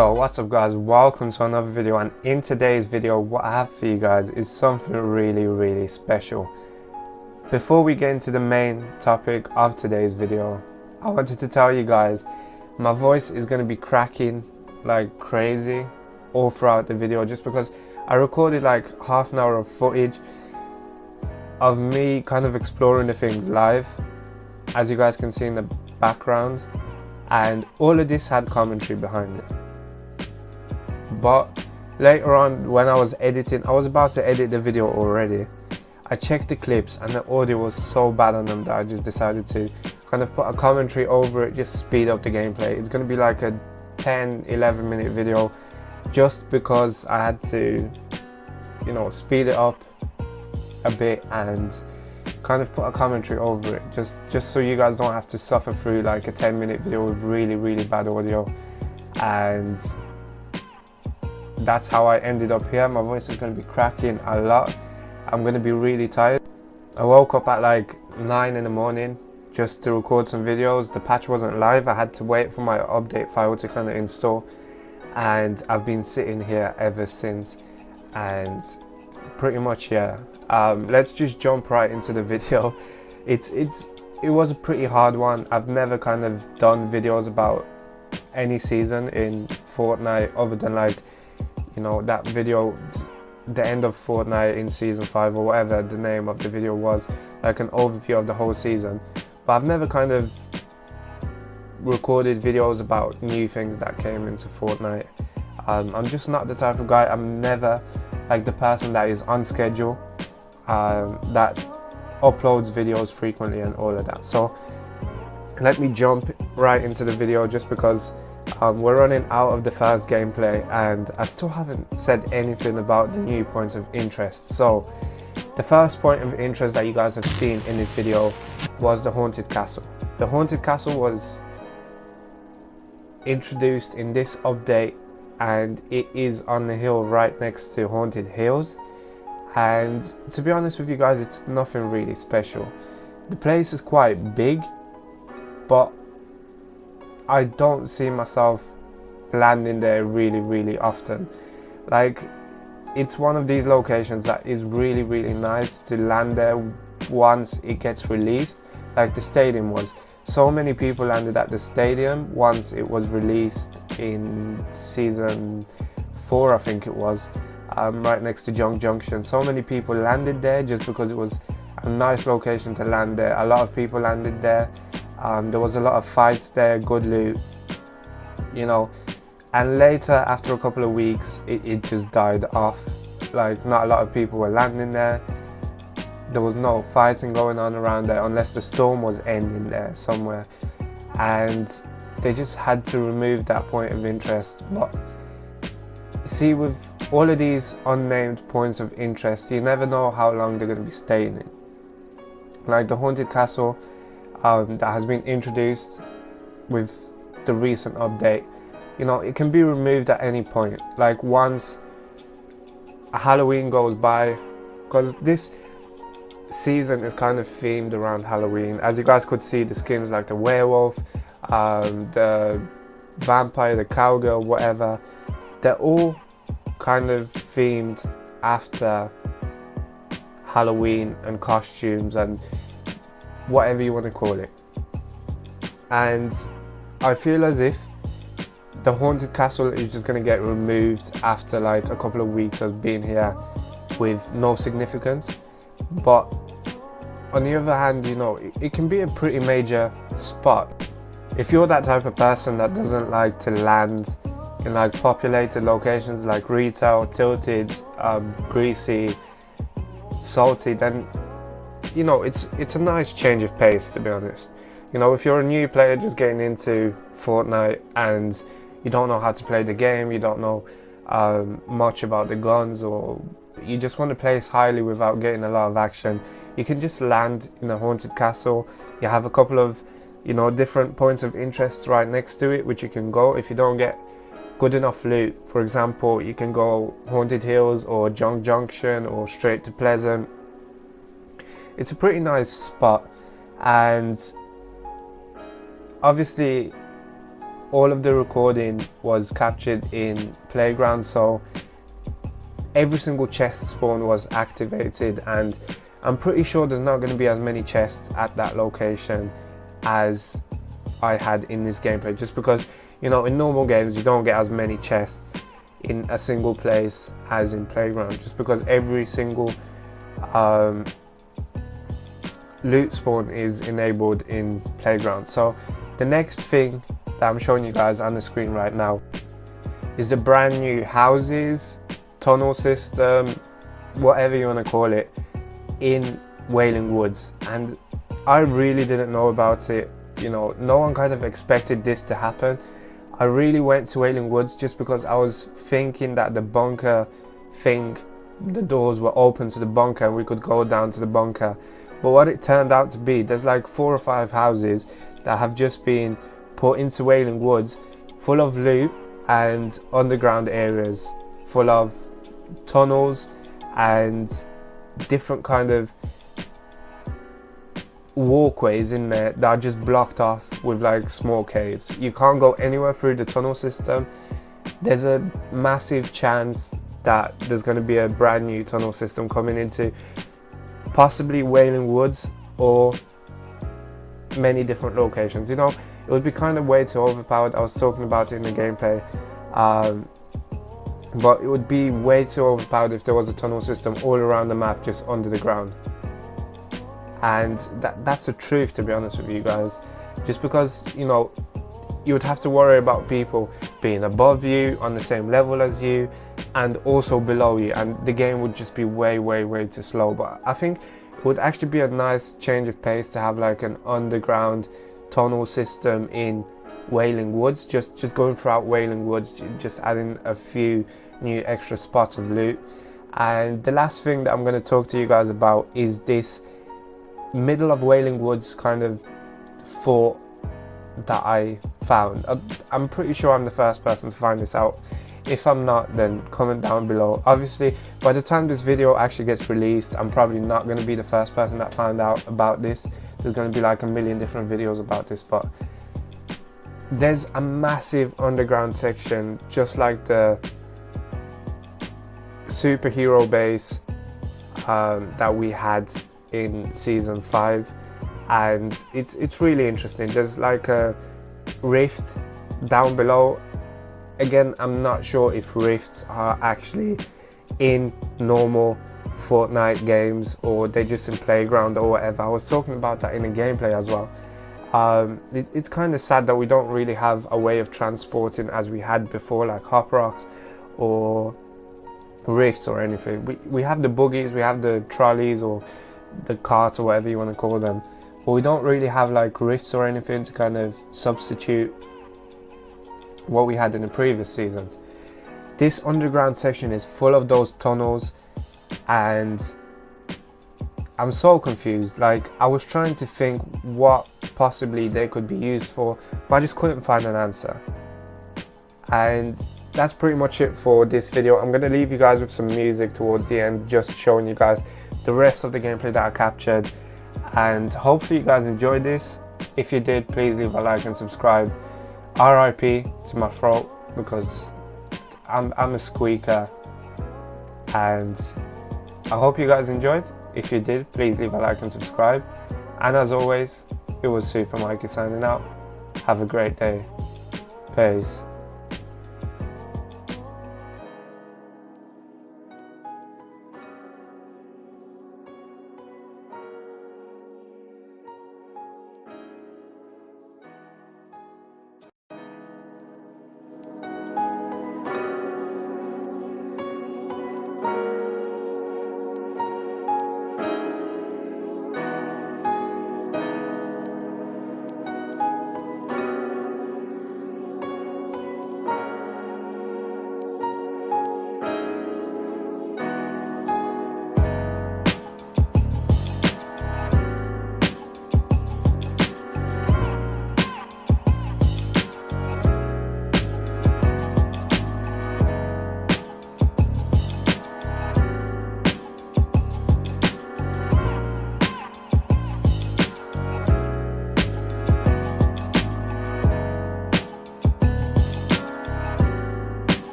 Yo, what's up guys, welcome to another video, and in today's video what I have for you guys is something really special. Before we get into the main topic of today's video, I wanted to tell you guys my voice is going to be cracking like crazy all throughout the video, just because I recorded like half an hour of footage of me kind of exploring the things live, as you guys can see in the background, and all of this had commentary behind it. But later on, when I was editing, I was about to edit the video already, I checked the clips and the audio was so bad on them that I just decided to kind of put a commentary over it, just speed up the gameplay. It's going to be like a 10-11 minute video, just because I had to, you know, speed it up a bit and kind of put a commentary over it, just so you guys don't have to suffer through like a 10-minute video with really bad audio. And that's how I ended up here. My voice is going to be cracking a lot. I'm going to be really tired. I woke up at like 9 in the morning just to record some videos. The patch wasn't live, I had to wait for my update file to kind of install, and I've been sitting here ever since. And pretty much, yeah, let's just jump right into the video. It was a pretty hard one. I've never kind of done videos about any season in Fortnite other than, like, you know, that video, the end of Fortnite in season 5 or whatever the name of the video was, like an overview of the whole season. But I've never kind of recorded videos about new things that came into Fortnite. I'm just not the type of guy. I'm never like the person that is on schedule, that uploads videos frequently and all of that. So let me jump right into the video, just because we're running out of the first gameplay and I still haven't said anything about the new points of interest. So the first point of interest that you guys have seen in this video was the haunted castle. The haunted castle was introduced in this update, and it is on the hill right next to Haunted Hills. And to be honest with you guys, it's nothing really special. The place is quite big, but I don't see myself landing there really often. Like, it's one of these locations that is really nice to land there once it gets released, like the stadium was. So many people landed at the stadium once it was released in season 4, I think it was, right next to Junk Junction. So many people landed there just because it was a nice location to land there. A lot of people landed there. There was a lot of fights there, good loot, you know. And later, after a couple of weeks, it just died off. Like, not a lot of people were landing there. There was no fighting going on around there unless the storm was ending there somewhere. And they just had to remove that point of interest. But see, with all of these unnamed points of interest, you never know how long they're going to be staying in. Like the haunted castle, that has been introduced with the recent update, you know, it can be removed at any point. Like, once a Halloween goes by, because this season is kind of themed around Halloween. As you guys could see, the skins like the werewolf, the vampire, the cowgirl, whatever, they're all kind of themed after Halloween and costumes and whatever you want to call it. And I feel as if the haunted castle is just going to get removed after like a couple of weeks of being here with no significance. But on the other hand, you know, it can be a pretty major spot. If you're that type of person that doesn't like to land in like populated locations like retail, tilted, greasy, salty, then, you know, it's a nice change of pace, to be honest. You know, if you're a new player just getting into Fortnite and you don't know how to play the game, you don't know much about the guns, or you just want to place highly without getting a lot of action, you can just land in a haunted castle. You have a couple of, you know, different points of interest right next to it, which you can go if you don't get good enough loot. For example, you can go Haunted Hills or Junk Junction or straight to Pleasant. It's a pretty nice spot, and obviously all of the recording was captured in playground, so every single chest spawn was activated, and I'm pretty sure there's not going to be as many chests at that location as I had in this gameplay, just because, you know, in normal games you don't get as many chests in a single place as in playground, just because every single loot spawn is enabled in playground. So the next thing that I'm showing you guys on the screen right now is the brand new houses, tunnel system, whatever you want to call it, in Wailing Woods. And I really didn't know about it. You know, no one kind of expected this to happen. I really went to Wailing Woods just because I was thinking that the bunker thing, the doors were open to the bunker and we could go down to the bunker. But what it turned out to be, there's like 4 or 5 houses that have just been put into Wailing Woods, full of loot and underground areas, full of tunnels and different kind of walkways in there that are just blocked off with like small caves. You can't go anywhere through the tunnel system. There's a massive chance that there's going to be a brand new tunnel system coming into possibly Wailing Woods or many different locations. You know, it would be kind of way too overpowered. I was talking about it in the gameplay, but it would be way too overpowered if there was a tunnel system all around the map just under the ground. And that's the truth, to be honest with you guys, just because, you know, you would have to worry about people being above you, on the same level as you, and also below you, and the game would just be way too slow. But I think it would actually be a nice change of pace to have like an underground tunnel system in Wailing Woods, just going throughout Wailing Woods, just adding a few new extra spots of loot. And the last thing that I'm going to talk to you guys about is this middle of Wailing Woods kind of fort that I found. I'm pretty sure I'm the first person to find this out. If I'm not, then comment down below. Obviously, by the time this video actually gets released, I'm probably not going to be the first person that found out about this. There's going to be like a million different videos about this, but there's a massive underground section, just like the superhero base that we had in season 5, and it's really interesting. There's like a rift down below. Again, I'm not sure if rifts are actually in normal Fortnite games or they're just in playground or whatever. I was talking about that in the gameplay as well. It's kind of sad that we don't really have a way of transporting as we had before, like hop rocks or rifts or anything. We have the buggies, we have the trolleys or the carts or whatever you want to call them, but we don't really have like rifts or anything to kind of substitute what we had in the previous seasons. This underground section is full of those tunnels, and I'm so confused. Like, I was trying to think what possibly they could be used for, but I just couldn't find an answer. And that's pretty much it for this video. I'm going to leave you guys with some music towards the end, just showing you guys the rest of the gameplay that I captured, and hopefully you guys enjoyed this. If you did, please leave a like and subscribe. RIP to my throat, because I'm a squeaker, and I hope you guys enjoyed. If you did, please leave a like and subscribe, and as always, it was Super Mikey signing out. Have a great day. Peace.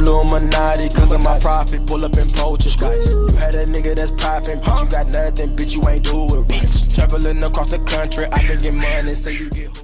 Illuminati, cause of my profit, pull up in poltergeist. You had a nigga that's poppin', bitch, you got nothing, bitch, you ain't do it right. Traveling across the country, I can get money, say you get